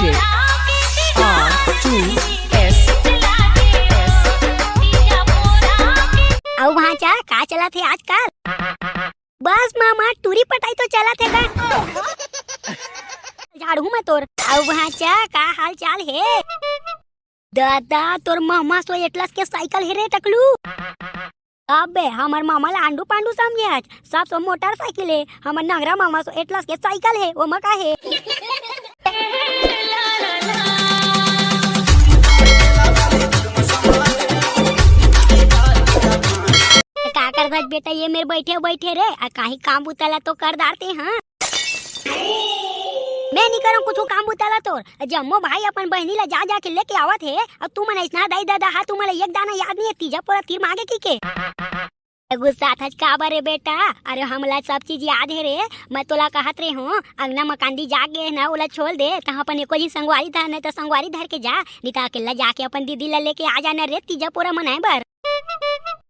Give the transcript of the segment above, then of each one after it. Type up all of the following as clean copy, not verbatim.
DJ R2S। अब वहाँ जा का चला थे आजकल? बस मामा टूरी पटाई तो चला थे का झाड़ू में तोर। अब वहाँ जा का हाल चाल है? दादा तोर मामा सो एटलस के साइकिल है रे टकलू। अबे हमार मामा ला आंडू पांडू समझे आज सब सो मोटरसाइकिल है। हमार नगरा मामा सो एटलस के साइकिल है वो मका है। का कर भज बेटा ये मेरे बैठे बैठे रे काही काम बुताला तो कर डालते हैं। मैं नहीं करूँ कुछ काम बुताला तो जम्मो भाई अपन बहनी ला जा के लेके आवत है और तू मन इतना दाई दादा हा तू मला एक दाना याद नहीं है तीजा पूरा तीर मांगे की के गुस्सा था का बारे बेटा। अरे हमला सब चीज याद है रे। मैं तोला कहत रे हूँ अंगना मकांदी जागे ना ओला छोड़ दे तो अपन एको जी संगवारी था नहीं तो संगवारी धर के जा नहीं तो अकेला जाके अपन दीदी ला लेके आ जाना रे तीजा पूरा मनाए बर।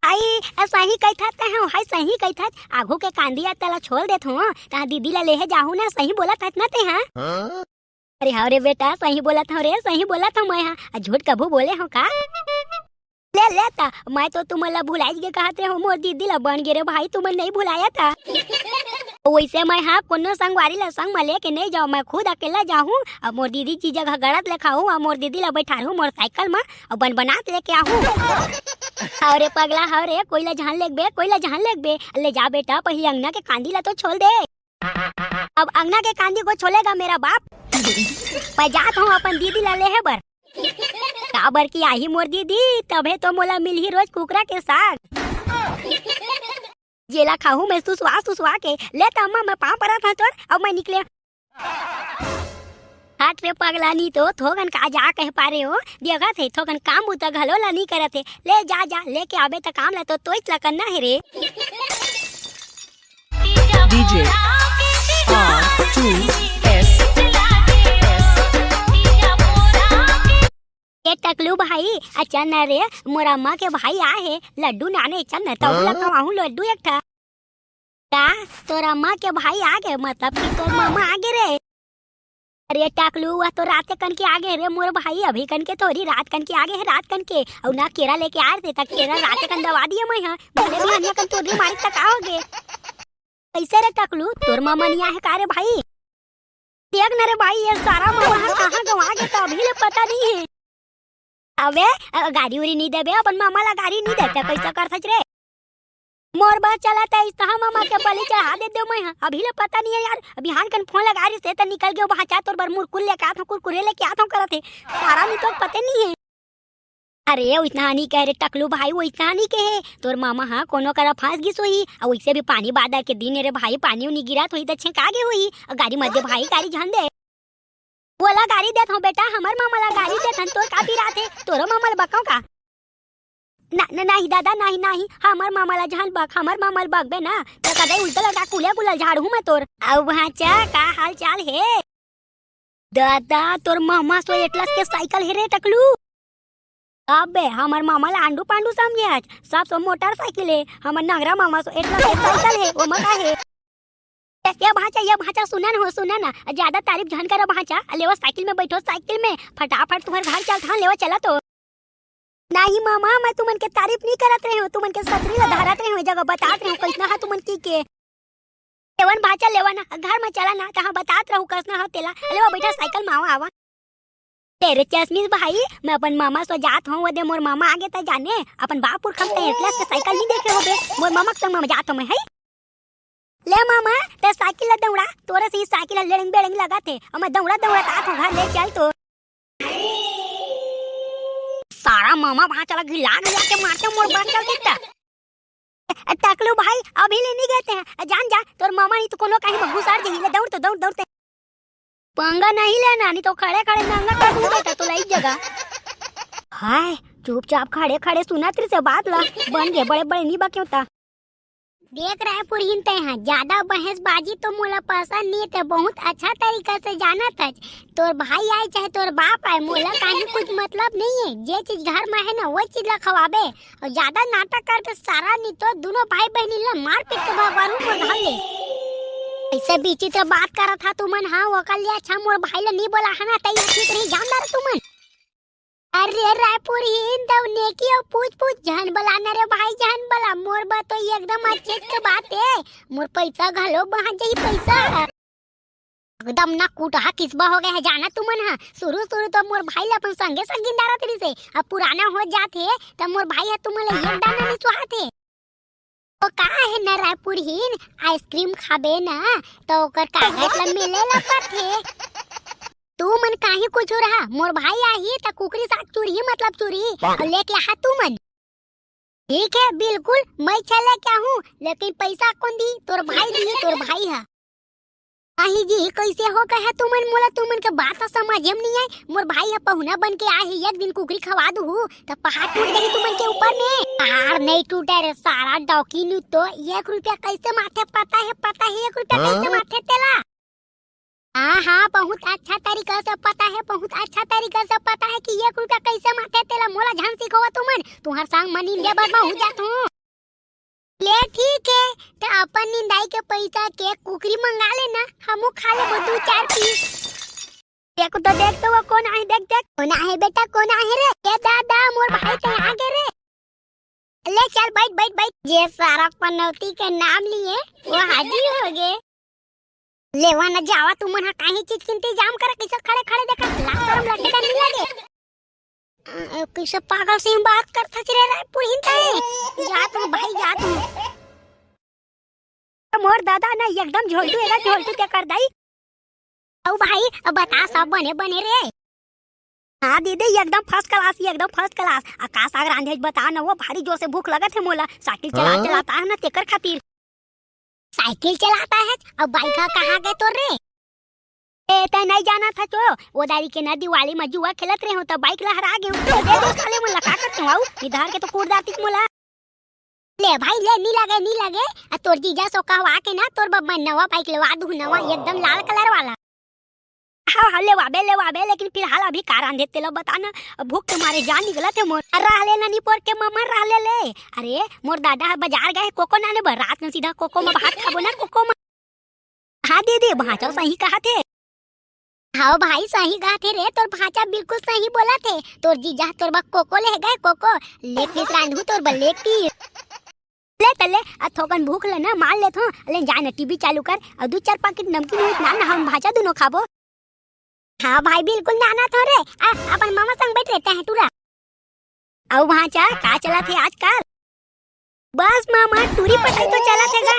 आई सही कहत है हाय सही कहत आघू के कांदिया तला छोड़ देत हूँ ता दीदी ला लेहे जाहू ना सही बोलत हत ना ते हां। अरे हाँ रे बेटा सही बोलत हूँ रे सही बोलत हूँ मैं हाँ झूठ कभू बोले हूँ का ले लेता मैं तो तुम्हारा भुलाई के कहते हो मोर दीदी ला बन गे रे भाई तुम्हें नहीं भुलाया था। वैसे मैं हाँ कोनो संगवारी ला संग में लेके नहीं जाऊँ मैं खुद अकेला जाऊँ और मोर दीदी की जगह गड़त लेखा हूँ और मोर दीदी ला बैठा हूँ मोटरसाइकिल में और बन बनात लेके आहूँ। अरे पगला हरे कोई ला जहान लेक बे कोई ला जहान लेक बे ले जा बेटा पहले अंगना के कांदी ला तो छोड़ दे। अब अंगना के कांदी को छोड़ेगा मेरा बाप। मैं जात हूँ अपन दीदी ला ले है बर काबर की आई मोर दीदी तबे तो मोला मिल ही रोज कुकरा के साग जेला खाऊं मैं सुसवा के ले अम्मा मैं पाँव पड़ा था तोर अब मैं निकले हाथ रे पगला नी तो थोगन का जा कह पा रहे हो देखा थे थोगन काम बुता घलो ला नहीं करे थे ले जा लेके आबे तो काम ला तो तोच ला करना है रे। DJ R2S। ये टकलू भाई अच्छा न रे मोरा अम्मा के भाई आए है लड्डू नाने चल न तो लखवाऊं लड्डू एक था का तोर अम्मा के भाई आ गए मतलब कि तोर मामा आ गए रे। अरे टकलू वह तो रात कन के आगे रे मोर भाई अभी कन के थोड़ी रात कन के आगे है रात कन के और ना केरा लेके आए थे तक केरा रात कन दवा दिए मैं हां भले भी हनिया कन तोरी मारी तक आओगे कैसे रे टकलू तोर मामा नहीं आए का रे भाई देख न रे भाई ये सारा मामा कहां गवा के तो अभी ले पता नहीं है। अबे गाड़ी उड़ी नहीं देबे अपन मामा ला गाड़ी नहीं देते कैसा करत रे मोर बस चलाता है इस मामा के बलि चढ़ा दे दो मैं अभी ले पता नहीं है यार अभी हान कन फोन लगा रही से तो निकल गयो वहां चात और बर मुरकुल लेके आत हूं कुरकुरे लेके आत हूं करत है सारा नहीं तो पता नहीं है। अरे वो इतना नहीं कह रे टकलू भाई वो इतना नहीं कहे तोर मामा हाँ कोनो करा फांस गिस हुई और वैसे भी पानी बादल के दिन रे भाई पानी उनी गिरात हुई तो छेक आगे हुई और गाड़ी मध्य भाई गाड़ी झंडे बोला गाड़ी देत हूं बेटा हमार मामा ला गाड़ी देत हन तोर कापी रात है तोरो मामा ला बकाऊ का ना नहीं दादा नहीं हमार मामा ला जहान बक हमार मामा ला बकबे ना तो कदे उल्टा लगा कुलिया कुलल झाड़ू में तोर। अब वहां चा का हाल चाल है? दादा तोर मामा सो एटलस के साइकिल है रे टकलू। अबे हमार मामा ला आंडू पांडू समझे आज सब सो मोटरसाइकिल है। हमार नगरा मामा सो एटलस के साइकिल है वो मका है। ये भाचा सुना ना ज्यादा तारीफ झन करो भाचा लेवा साइकिल में बैठो साइकिल में फटाफट तुम्हारे घर चल था लेवा चला तो नहीं मामा मैं तुमन के तारीफ नहीं करत रहे हो तुमन के सतरी ला धारत रहे हो जगह बतात रहे हो कैसना हा तुमन की के लेवन भाचा लेवा ना घर में चला ना कहां बतात रहू कसना हा तेला लेवा बैठा साइकिल में आवा तेरे चश्मिस भाई मैं अपन मामा सो जात हूं वदे मोर मामा आगे त जाने अपन बापुर खमते एटलस के साइकिल नहीं देखे होबे मोर मामा के संग में जात हूं मैं है ले मामा ते साइकिल ला दौड़ा तोरे से साइकिल लेड़िंग बेड़िंग लगा थे और मैं दौड़ा तात हूं घर ले चल तो सारा मामा वहां चला घिला के मारते मोर बस चल देता टकलू भाई अभी ले नहीं गए हैं जा तोर मामा नहीं तो कोनो कहीं घुसार जही ले दौड़ते पंगा नहीं लेना नहीं तो खड़े नंगा कर दूं बेटा तो लाई जगह हाय चुपचाप खड़े सुना तेरे से बात ला बन गए बड़े नहीं बा क्यों था देख रहे पुरहिन ते हैं ज्यादा बहसबाजी तो मोला पसंद नहीं थे बहुत अच्छा तरीका से जाना था तोर भाई आए चाहे तोर बाप आए मोला कहीं कुछ मतलब नहीं है जे चीज घर में है ना वो चीज ला खवाबे और ज्यादा नाटक करके सारा नहीं तो दोनों भाई बहनी ला मार पीट के भगवान को धर ले ऐसे विचित्र बात करा था तुमन। हाँ वो कल अच्छा मोर भाई ला नहीं बोला है ना तई ठीक नहीं जानदार तुमन। अरे रायपुर हिंद दव नेकी और पूछ पूछ जहन बला न रे भाई जहन बला मोर बा तो एकदम अच्छे के बात है। मोर पैसा घलो बहा जाई पैसा एकदम ना कूटहा किसबा हो गया है जाना तुमन। हाँ शुरू शुरू तो मोर भाई ला अपन संगे संगीदारा तेरी से अब पुराना हो जाते तब मोर भाई है तुमन ला एक दाना नहीं सुहाते। तो का है ना रायपुर हिन आइसक्रीम खाबे ना तो ओकर कागज ला मिले ला पाथे। तू मन काहे कुछ रहा मोर भाई आही त कुकरी साथ चुरी मतलब चुरी और लेके आ तू मन। ठीक है बिल्कुल मैं चले क्या हूँ लेकिन पैसा कौन दी तोर भाई दी तोर भाई है। आही जी कैसे हो कहे तुमन मोला तुमन के बात समझ में नहीं आई। मोर भाई है पहुना बन के आही एक दिन कुकरी खवा दू त पहाड़ टूट गई तुमन के ऊपर में। पहाड़ नहीं टूटे रे सारा डॉकी नु तो 1 रुपया कैसे माथे पता है 1 रुपया कैसे माथे तेला। हाँ बहुत अच्छा तरीका से पता है बहुत अच्छा तरीका से पता है कि 1 रुपया कैसे माथे तेला मोला झांसी सिखवा तुमन तुहार संग मनी ले बर्मा हो जात हूं। ले ठीक है तो अपन निंदाई के पैसा के कुकरी मंगा लेना हमू खा ले 2-4 पीस। देखो तो देख तो वो कौन आहे देख देख कौन आहे बेटा कौन आहे रे ये दादा मोर भाई तो आगे रे। ले चल बैठ बैठ बैठ ये सारा पनौती के नाम लिए वो हाजिर हो गए। लेवा न जावा तुमन हा काहे चीज के इंतजाम कर कैसे खड़े खड़े देखा लाज शर्म लगे का नहीं लगे। कैसे पागल से बात करता रे रायपुर हिंता जा तू भाई जा तू। मोर दादा ना एकदम झोलटू क्या कर दाई। ओ भाई अब बता सब बने बने रे। हाँ दीदी एकदम फर्स्ट क्लास आकाश अगर आंधेज बता ना वो भारी जोर से भूख लगत है मोला साइकिल चलाता है ना तेकर खातिर। साइकिल चलाता है अब बाइक कहाँ गए तो रे ए नहीं जाना था तो वो दारी के ना दिवाली में जुआ खेलत रहे हो तो बाइक ला हरा गए दे दे खाले मोला का करते हो इधर के तो कूद जाती मोला। ले भाई ले नहीं लगे तोर जीजा सो कहवा के ना तोर बब्बा नवा बाइक लवा दू नवा एकदम लाल कलर वाला। हाँ लेवाबे लेकिन फिलहाल अभी कार आंधे तेला बताना भूख तुम्हारे जान निकला थे मोर रह ले ननी पोर के मम्मा रह ले। अरे मोर दादा बाजार गए कोको नाने रात में सीधा कोको में भात खाबो ना कोको में। हाँ दीदी भाचा सही कहा थे। हाँ भाई सही कहा थे रे तोर भाचा बिल्कुल सही बोला थे तोर जीजा तोर बा कोको ले गए कोको ले पीस रांधू तोर बा ले पीस ले तले थोकन भूख ले ना मार ले थो ले जाए ना टीवी चालू कर और 2-4 पैकेट नमकीन ना हम भाचा दोनों खाबो। हाँ भाई बिल्कुल नाना थो रे अपन मामा संग बैठ रहते हैं टूरा। अब भाचा का चला थे आजकल बस मामा टूरी पटाई तो चला थे गा।